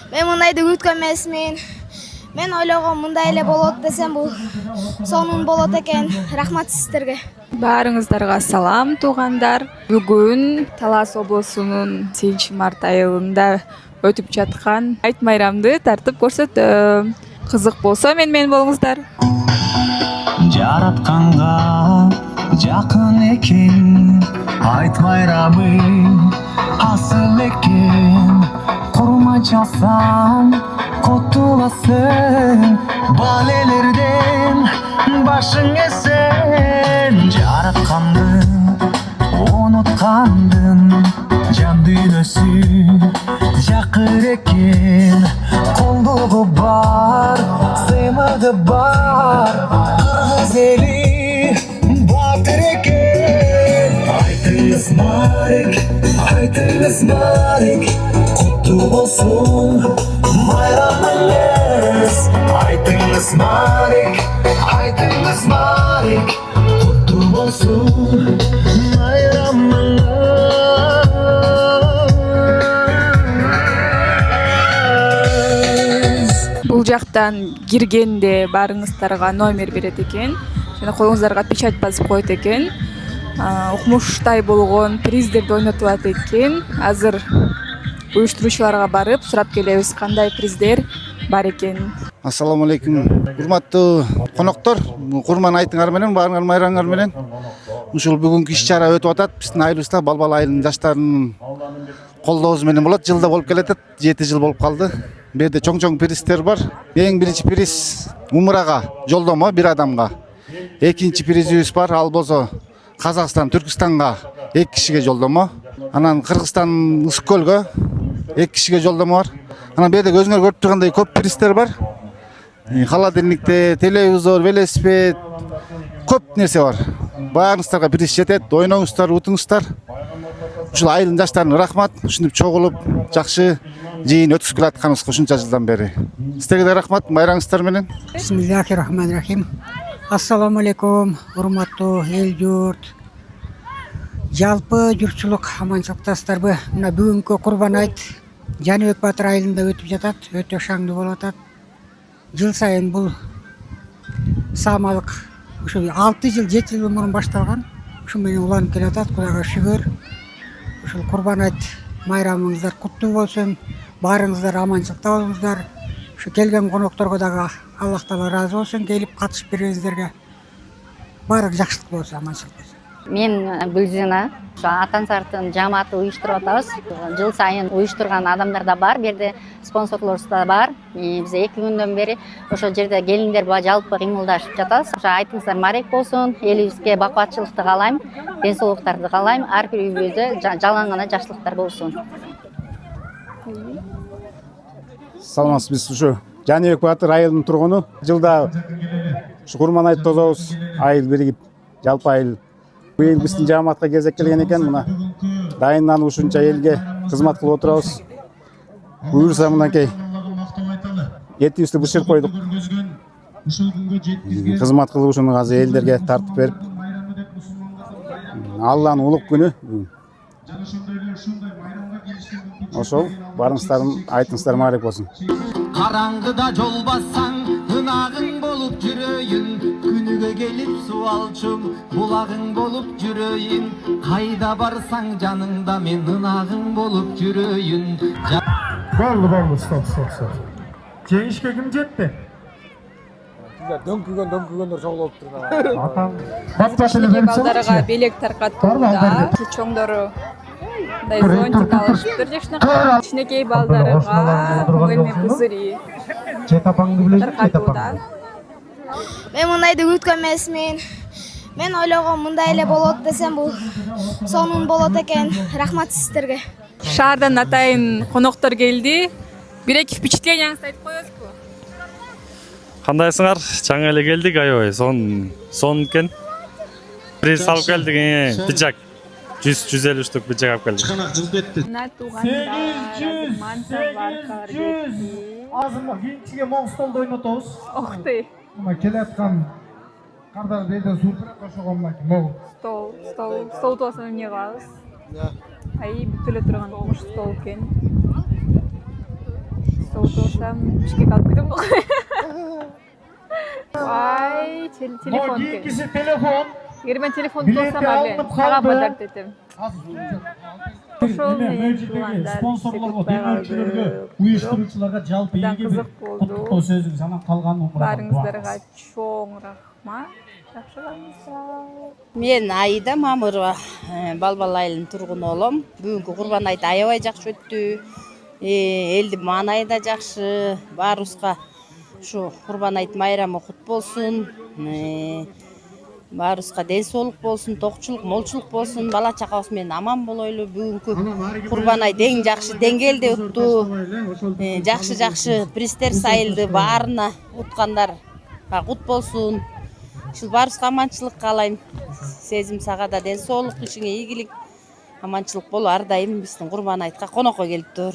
Мен мындайды күткөн эмесмин. Мен ойлогом мындай эле болот десем бул сонун болот экен. Рахмат сиздерге. Баарыңыздарга салам туугандар. Бүгүн Талас облусунун 8-март айылында өтүп жаткан айт майрамды тартып көрсөтөм. Кызык болсо менен болуңуздар. Жаратканга жакын экен, айт майрамы асыл экен. Курма чалсаң котуласың, балелерден башың эсен. Жараткандын унуткандын жан дүйнөсү жакыр экен. Колдугу бар, сыймыгы бар, кыргыз эли батыр экен. Айтыңыз Марик, куттуу болсун майрамыңыз. Айтыңыз Марик, куттуу болсун майрамыңыз. Бул жактан киргенде баарыңыздарга номер берет экен. Жана колуңуздарга печать басып коет экен. Укмуштай болгон приздерди ойнотулат экен. Азыр уюштуруучуларга барып сурап келебиз кандай приздер бар экен. Ассаламу алейкум. Урматтуу коноктор, курман айтыңар менен, баарыңар майрамыңар менен. Ушул бүгүнкү иш-чара өтүп атат. Биздин айылыбызда Балбал айылынын жаштарынын колдоосу менен болот. Жылда болуп келатат. 7 жыл болуп калды. Бу жерде чоң приздер бар. Эң биринчи приз умрага жолдомо бир адамга. Экинчи призибиз бар, ал болсо Казакстан, Түркистанга 2 кишиге жолдомо. Анан Кыргызстан Ысык көлгө 2 кишиге жолдомо бар. Анан бу жерде өзүңөр көрүп тургандай көп приздер бар. Холодильникте, телевизор, велосипед, көп нерсе бар. Баарыңыздарга приз жетет. Ойноңуздар, утуңуздар. Ушул айылдын жаштарына рахмат. Ушинтип чогулуп, жакшы жыйын өткүзүп келатканыбызга ушунча жылдан бери. Сиздерге да рахмат, майрамыңыздар менен. Бисмиллахиррахманиррахим. Ассаламу алейкум, урматтуу эл журт. Жалпы журтчулук аманчылыктастарбы. Мына бүгүнкү Курбан айт Жаныбек Батыр айылында өтүп жатат. Өтө шаңдуу болуп атат. Жыл сайын бул саамалык ушу 6 жыл, 7 жыл мурун башталган. Ушу менен уланып келатат. Кудайга шүгүр. Ушул Курбан айт майрамыңыздар куттуу болсун. Баарыңыздар аманчылыкта болуңуздар. Ушу келген конокторго дагы Аллах Таала ыраазы болсун, келип катышып бергениңиздерге. Баары жакшылык болсун, аманчылык болсун. Мен Гүлзина, Атансарттын жамааты уюштуруп атабыз. Жыл сайын уюштурган адамдар да бар, берде спонсорлор да бар. Биз 2 күндөн бери ошо жерде келиндер жалпы кыймылдашып жатабыз. Ошо айтыңыздар Марек болсун, элибизге бакуатчылыкты каалайм, ден соолуктарды каалайм, ар бир үйүбүздө жалаң гана жакшылыктар болсун. Саламатсыз, биз ушу Жаныбек Батыр айылынын тургуну. Жылда ушу Курман айт тозобуз, айыл биригип, жалпы айыл. Быйыл биздин жамаатка кезек келген экен, мына дайынданып ушунча элге кызмат кылып отурабыз. Буюрса мынакей этибизди бышырып койдук. Кызмат кылып ушуну азыр элдерге тартып берип. Алланын улук күнү. Ошол барыңыздардын айтыңыздар Марек болсун. Караңгыда жол бассаң, ынагың болуп жүрөйүн. Күнүгө келип суалчум, булагың болуп жүрөйүн. Кайда барсаң жаныңда мен ынагың болуп жүрөйүн. Болду, стоп. Жеңишке ким жетти? Дөңкүгөндөр чоң болуп турду. Кичине балдарга белек таркатууда, чоңдору мындай зонтик алышыптыр жакшынакай. Кичинекей балдарга көңүл пузыри таркатууда. Мен мындайды күткөн эмесмин. Мен ойлогом мындай эле болот десем бул сонун болот экен. Рахмат сиздерге. Шаардан атайын коноктор келди. Бир-эки впечатлениеңизди айтып коесузбу? Кандайсыңар? Жаңы эле келдик, аябай сон экен. Приз алып келдик, пиджак. 150 штук пиджак алып келдик. Мына туугандар, мантабаркалар кетти. Азырмак кийинчиге Моңстолдо ойнотобуз. Окты. Мына келаткан кардар бейде сурпурат ошого мынакей могу. Стол туасына эмне кылабыз? Ай бүтүлө турган ош стол экен. соғыт болсам Бишкек алып кетем ғой. Ай, телефон екен. Кийинкиси телефон. Егер мен телефонды болсам әле саған бадарып етем. Ошол менен Спонсорлорго, демөөрчүлөргө, уюштуруучуларга жалпы элге куттуктоо сөзүн санап калган Барыңыздарга чоң рахмат. Жакшы калыңыздар. Мен Аида Мамырова, Балбал айылынын тургуну болом. Бүгүнкү Курбан айты аябай жакшы өттү. Элдин маанайы да жакшы. Баарыбызга ушу Курбан айт майрамы кут болсун. Баарыбызга ден соолук болсун, токчулук, молчулук болсун. Бала чакабыз менен аман болойлу. Бүгүнкү Курбан айт эң жакшы деңгээлде өттү. Жакшы пристер сайылды. Баарына уткандарга кут болсун. Ушул баарыбызга аманчылык каалайм. Сезим сага да ден соолук, ишиңе ийгилик, аманчылык боло. Ар дайым биздин Курбан айтка конокко келиптир.